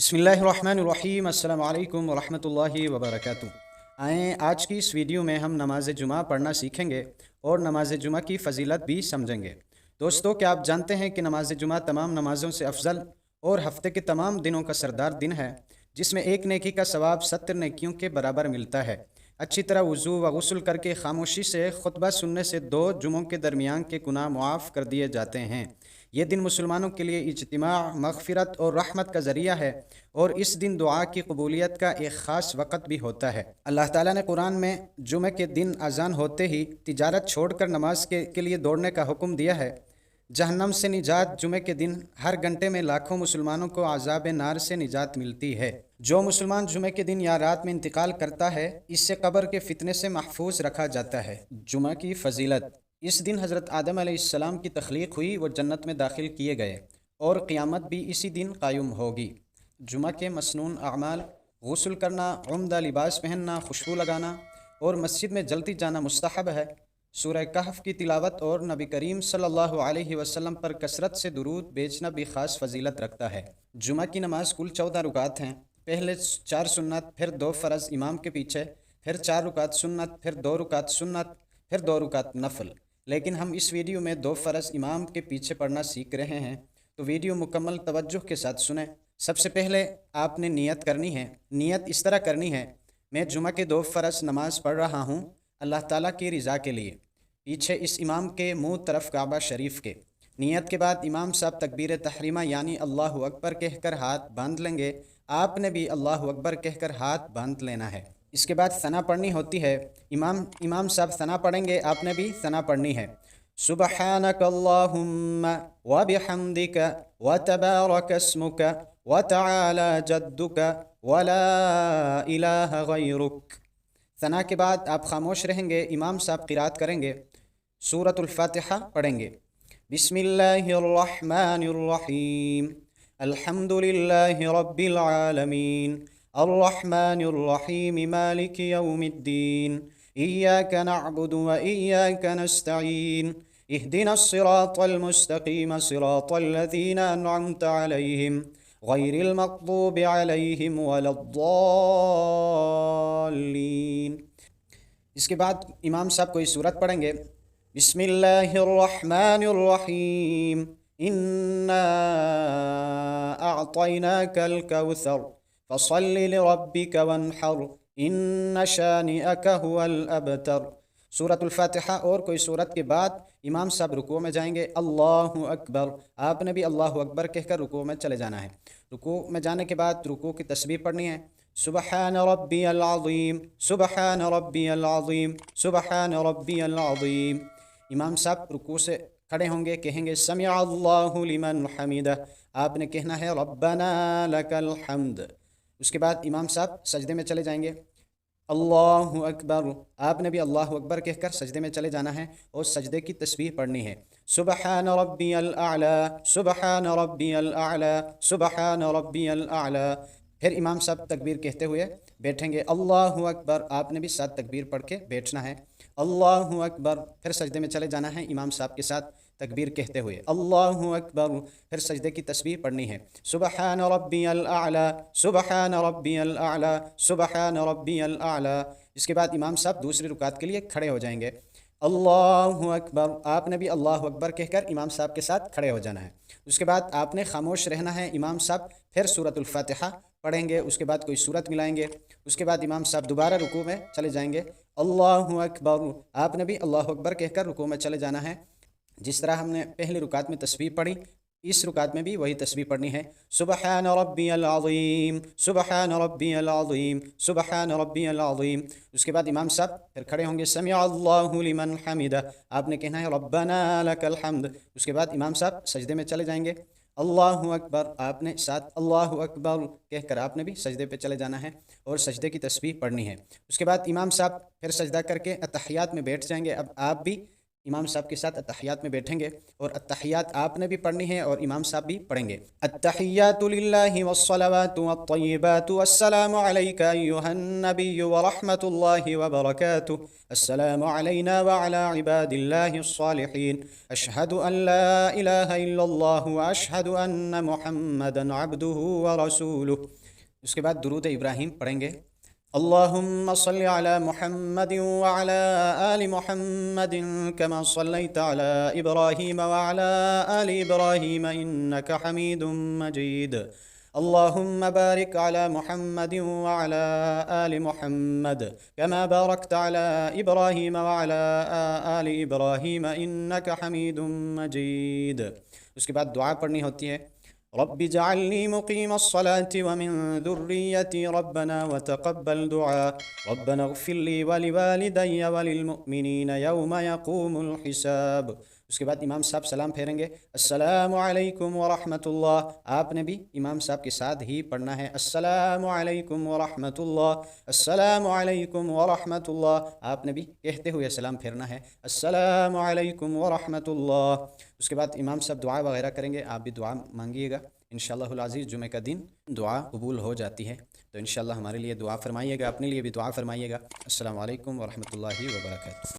बिस्मिल्लाहिर्रहमानिर्रहीम अस्सलाम वालेकुम वरहमतुल्लाहि वबरकातुहू। आएँ आज की इस वीडियो में हम नमाज जुमा पढ़ना सीखेंगे और नमाज जुमा की फ़जीलत भी समझेंगे। दोस्तों, क्या आप जानते हैं कि नमाज जुमा तमाम नमाज़ों से अफजल और हफ्ते के तमाम दिनों का सरदार दिन है, जिसमें एक नेकी का सवाब 70 नेकियों के बराबर मिलता है। अच्छी तरह वज़ू व गुस्ल करके खामोशी से खुतबा सुनने से 2 जुमों के दरमियान के गुनाह मुआफ़ कर दिए जाते हैं। ये दिन मुसलमानों के लिए इज्तिमा, मग़फ़िरत और रहमत का ज़रिया है और इस दिन दुआ की कबूलियत का एक ख़ास वक़्त भी होता है। अल्लाह ताला ने कुरान में जुमे के दिन अज़ान होते ही तिजारत छोड़कर नमाज के लिए दौड़ने का हुक्म दिया है। जहन्नम से निजात जुमे के दिन हर घंटे में लाखों मुसलमानों को अज़ाब नार से निजात मिलती है। जो मुसलमान जुमे के दिन या रात में इंतकाल करता है, इससे कब्र के फितने से महफूज रखा जाता है। जुमा की फ़जीलत। इस दिन हज़रत आदम अलैहिस्सलाम की तख्लीक हुई, वो जन्नत में दाखिल किए गए और क़यामत भी इसी दिन कायम होगी। जुमा के मसनून अमाल: गुस्ल करना, उम्दा लिबास पहनना, खुशबू लगाना और मस्जिद में जल्दी जाना मुस्तहब है। सूरह कहफ की तिलावत और नबी करीम सल्लल्लाहु अलैहि वसल्लम पर कसरत से दुरूद भेजना भी ख़ास फजीलत रखता है। जुमा की नमाज कुल 14 रुकात हैं। पहले 4 सुन्नत, फिर 2 फ़र्ज़ इमाम के पीछे, फिर 4 रुकात सुन्नत, फिर 2 रुकात सुन्नत, फिर 2 रुकात नफल। लेकिन हम इस वीडियो में 2 फ़र्ज़ इमाम के पीछे पढ़ना सीख रहे हैं, तो वीडियो मुकम्मल तवज्जुह के साथ सुनें। सबसे पहले आपने नियत करनी है। नियत इस तरह करनी है: मैं जुमा के 2 फ़र्ज़ नमाज पढ़ रहा हूँ अल्लाह ताला की रज़ा के लिए, पीछे इस इमाम के मुँह तरफ काबा शरीफ के। नियत के बाद इमाम साहब तकबीर तहरीमा यानी अल्लाहु अकबर कहकर हाथ बांध लेंगे। आपने भी अल्लाहु अकबर कहकर हाथ बांध लेना है। इसके बाद सना पढ़नी होती है। इमाम साहब सना पढ़ेंगे, आपने भी सना पढ़नी है। सुबहानक अल्लाहुम्मा व बिहम्दिक व तबारक अस्मुक व तआला जद्दुक व ला इलाहा गैरुक। सना के बाद आप खामोश रहेंगे। इमाम साहब क़िरात करेंगे। सूरतुल फातिहा पढ़ेंगे। बिस्मिल्लाहिर्रहमानिर्रहीम अल्हम्दुलिल्लाहि रब्बिल आलमीन अर्रहमानिर्रहीम मालिकि यौमिद्दीन इय्याका नअबुदु व इय्याका नस्तईन इहदिनस सिरातल मुस्तकीम सिरातल लज़ीना अनअमत अलैहिम गैरिल मग़दूबि अलैहिम वलद्दाल्लीन। इसके बाद इमाम साहब कोई सूरत पढ़ेंगे। बिस्मिल्लाहिर्रहमानिर्रहीम इन्ना अअतैनाकल कौसर फसल्लि लिरब्बिका वन्हर इन्न शानिअका हुवल अबतर। सूरतुल फातिहा और कोई सूरत के बाद इमाम साहब रुकू में जाएंगे। अल्लाहु अकबर, आपने भी अल्लाहु अकबर कहकर रुकू में चले जाना है। रुकू में जाने के बाद रुकू की तस्बीह पढ़नी है। सुबहान रब्बियल अज़ीम, सुबहान रब्बियल अज़ीम, सुबहान रब्बियल अज़ीम। इमाम साहब रुकू से खड़े होंगे, कहेंगे समिअ अल्लाहु लिमन हमिदा। आपने कहना है रब्बना लकल हम्द। उसके बाद इमाम साहब सजदे में चले जाएंगे। अल्लाहु अकबर, आपने भी अल्लाहु अकबर कहकर सजदे में चले जाना है और सजदे की तस्बीह पढ़नी है। सुबहान रब्बियल आला, सुबहान रब्बियल आला, सुबहान रब्बियल आला। फिर इमाम साहब तकबीर कहते हुए बैठेंगे। अल्लाहु अकबर, आपने भी 7 तकबीर पढ़ के बैठना है। अल्लाहु अकबर, फिर सजदे में चले जाना है इमाम साहब के साथ तकबीर कहते हुए। अल्लाहु अकबर, फिर सजदे की तस्बीह पढ़नी है। सुबहान रब्बियल आला, सुबहान रब्बियल आला, सुबहान रब्बियल आला। इसके बाद इमाम साहब दूसरी रुकात के लिए खड़े हो जाएंगे। अल्लाहु अकबर, आपने भी अल्लाहु अकबर कहकर इमाम साहब के साथ खड़े हो जाना है। उसके बाद आपने खामोश रहना है। इमाम साहब फिर सूरतुल फातिहा पढ़ेंगे, उसके बाद कोई सूरत मिलाएंगे। उसके बाद इमाम साहब दोबारा रुकू में चले जाएंगे। अल्लाहु अकबर, आपने भी अल्लाहु अकबर कहकर रुकू में चले जाना है। जिस तरह हमने पहली रुकात में तस्बीह पढ़ी, इस रुकात में भी वही तस्बीह पढ़नी है। सुबहान रब्बियल अज़ीम, सुबहान रब्बियल अज़ीम, सुबहान रब्बियल अज़ीम। उसके बाद इमाम साहब फिर खड़े होंगे। समिअ अल्लाहु लिमन हमिदा, आपने कहना है रब्बना लकल हम्द। उसके बाद इमाम साहब सजदे में चले जाएंगे। अल्लाहु अकबर, आपने साथ अल्लाहु अकबर कहकर आपने भी सजदे पे चले जाना है और सजदे की तस्बीह पढ़नी है। उसके बाद इमाम साहब फिर सजदा करके अतहियात में बैठ जाएंगे। अब आप भी इमाम साहब के साथ अत्तहियात में बैठेंगे और अत्तहियात आपने भी पढ़नी है और इमाम साहब भी पढ़ेंगे। अत्तहियातु लिल्लाहि वस्सलावातु वत्तय्यिबातु अस्सलामु अलैका अय्युहन नबिय्यु व रहमतुल्लाहि व बरकातुहु अस्सलामु अलैना व अला इबादिल्लाहिस सालिहीन अशहदु अन ला इलाहा इल्लल्लाहु व अशहदु अन्न मुहम्मदन अब्दुहु व रसूलुहु। उसके बाद दुरूद इब्राहीम पढ़ेंगे। अल्लाहुम्मा सल्लि अला मुहम्मद व अला आलि मुहम्मद कमा सल्लैत अला इब्राहीम व अला आलि इब्राहीम इन्नका हमीदुम मजीद। अल्लाहुम्मा बारिक अला मुहम्मद व अला आलि मुहम्मद कमा बारकत अला इब्राहीम व अला आलि इब्राहीम इन्नका हमीदुम मजीद। उसके बाद दुआ पढ़नी होती है। रब्बि जअलनी मुकीमस्सलाति व मिन ذुर्रिय्यति रब्बना व तक़ब्बल दुआ रब्बना इग़फ़िर ली व लिवालिदैय व लिलमुअ्मिनीन यौम यक़ूमुल हिसाब। उसके बाद इमाम साहब सलाम फेरेंगे, अस्सलामु अलैकुम व रहमतुल्लाह। आपने भी इमाम साहब के साथ ही पढ़ना है, अस्सलामु अलैकुम व रहमतुल्लाह, अस्सलामु अलैकुम व रहमतुल्लाह। आपने भी कहते हुए सलाम फेरना है, अस्सलामु अलैकुम व रहमतुल्लाह। उसके बाद इमाम साहब दुआ वगैरह करेंगे, आप भी दुआ मांगिएगा। इंशाअल्लाहुल अज़ीज़ जुमे का दिन दुआ कबूल हो जाती है, तो इंशाअल्लाह हमारे लिए दुआ फरमाइएगा, अपने लिए भी दुआ फरमाइएगा। अस्सलामु अलैकुम व रहमतुल्लाहि व बरकातुहू।